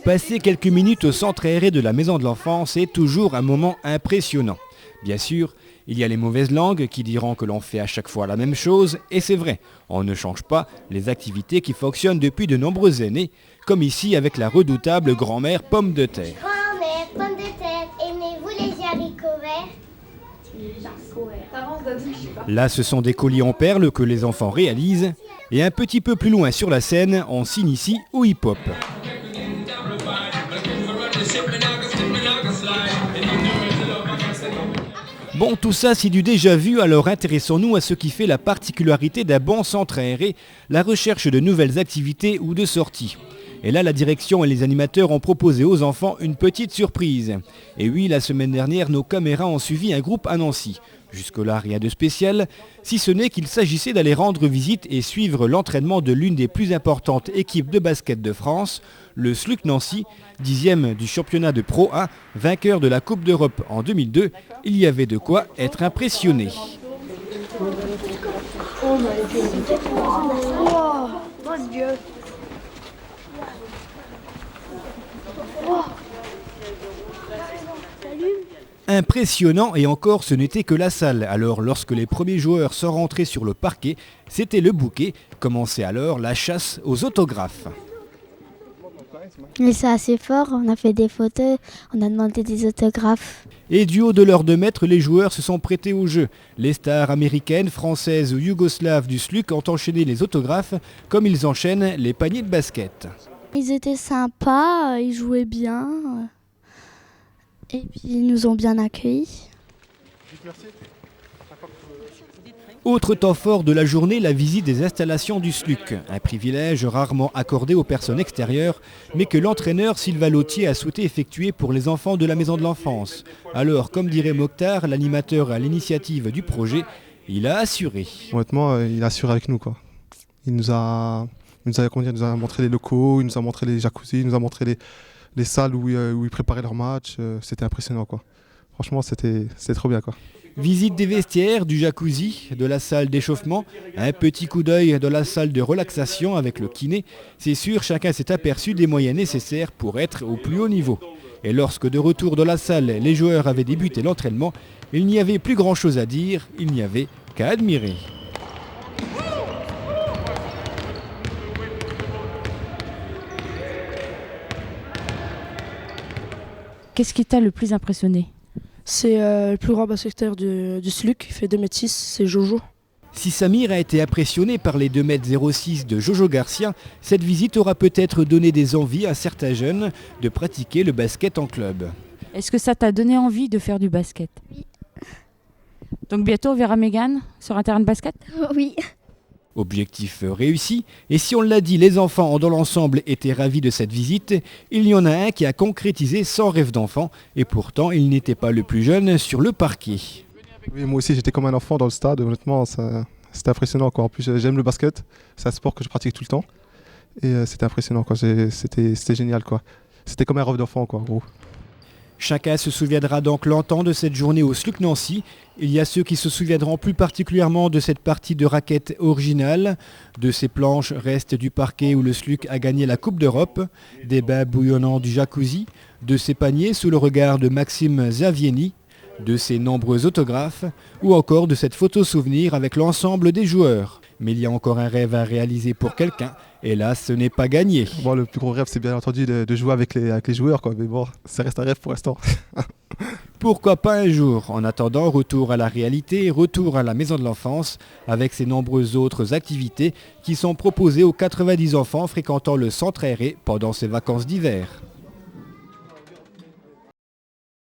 Passer quelques minutes au centre aéré de la maison de l'enfance est toujours un moment impressionnant. Bien sûr, il y a les mauvaises langues qui diront que l'on fait à chaque fois la même chose, et c'est vrai, on ne change pas les activités qui fonctionnent depuis de nombreuses années, comme ici avec la redoutable grand-mère pomme de terre. Grand-mère pomme de terre, aimez-vous les haricots verts? Là, ce sont des colis en perles que les enfants réalisent, et un petit peu plus loin sur la scène, on s'initie au hip-hop. Bon, tout ça c'est du déjà vu, alors intéressons-nous à ce qui fait la particularité d'un bon centre aéré, la recherche de nouvelles activités ou de sorties. Et là, la direction et les animateurs ont proposé aux enfants une petite surprise. Et oui, la semaine dernière, nos caméras ont suivi un groupe à Nancy. Jusque-là, rien de spécial, si ce n'est qu'il s'agissait d'aller rendre visite et suivre l'entraînement de l'une des plus importantes équipes de basket de France, le SLUC Nancy, 10e du championnat de Pro A, vainqueur de la Coupe d'Europe en 2002. Il y avait de quoi être impressionné. Oh mon Dieu. Impressionnant, et encore ce n'était que la salle. Alors lorsque les premiers joueurs sont rentrés sur le parquet, c'était le bouquet. Commençait alors la chasse aux autographes. Et c'est assez fort, on a fait des photos, on a demandé des autographes. Et du haut de leurs 2 mètres, les joueurs se sont prêtés au jeu. Les stars américaines, françaises ou yougoslaves du SLUC ont enchaîné les autographes comme ils enchaînent les paniers de basket. Ils étaient sympas, ils jouaient bien. Et puis ils nous ont bien accueillis. Autre temps fort de la journée, la visite des installations du SLUC. Un privilège rarement accordé aux personnes extérieures, mais que l'entraîneur Sylvain Lautier a souhaité effectuer pour les enfants de la maison de l'enfance. Alors, comme dirait Mokhtar, l'animateur à l'initiative du projet, il a assuré. Honnêtement, il a assuré avec nous, quoi. Il nous a montré les locaux, il nous a montré les jacuzzis, il nous a montré les salles où ils préparaient leurs matchs. C'était impressionnant, quoi. Franchement, c'était trop bien, quoi. Visite des vestiaires, du jacuzzi, de la salle d'échauffement, un petit coup d'œil dans la salle de relaxation avec le kiné. C'est sûr, chacun s'est aperçu des moyens nécessaires pour être au plus haut niveau. Et lorsque de retour dans la salle, les joueurs avaient débuté l'entraînement, il n'y avait plus grand chose à dire, il n'y avait qu'à admirer. Qu'est-ce qui t'a le plus impressionné ? C'est le plus grand basketteur du SLUC, il fait 2,6 m, c'est Jojo. Si Samir a été impressionné par les 2,06 m de Jojo Garcia, cette visite aura peut-être donné des envies à certains jeunes de pratiquer le basket en club. Est-ce que ça t'a donné envie de faire du basket ? Oui. Donc bientôt on verra Mégane sur un terrain de basket ? Oui. Objectif réussi, et si on l'a dit, les enfants ont dans l'ensemble été ravis de cette visite, il y en a un qui a concrétisé son rêve d'enfant, et pourtant il n'était pas le plus jeune sur le parquet. Oui, moi aussi j'étais comme un enfant dans le stade, honnêtement c'était impressionnant, quoi. En plus j'aime le basket, c'est un sport que je pratique tout le temps, et c'était impressionnant, quoi. C'était génial, quoi. C'était comme un rêve d'enfant, quoi, en gros. Chacun se souviendra donc longtemps de cette journée au SLUC Nancy. Il y a ceux qui se souviendront plus particulièrement de cette partie de raquette originale, de ces planches restes du parquet où le SLUC a gagné la Coupe d'Europe, des bains bouillonnants du jacuzzi, de ces paniers sous le regard de Maxime Zavieni, de ces nombreux autographes, ou encore de cette photo souvenir avec l'ensemble des joueurs. Mais il y a encore un rêve à réaliser pour quelqu'un, et là ce n'est pas gagné. Bon, le plus gros rêve c'est bien entendu de jouer avec les joueurs, quoi. Mais bon, ça reste un rêve pour l'instant. Pourquoi pas un jour? En attendant, retour à la réalité, retour à la maison de l'enfance, avec ces nombreuses autres activités qui sont proposées aux 90 enfants fréquentant le centre aéré pendant ces vacances d'hiver.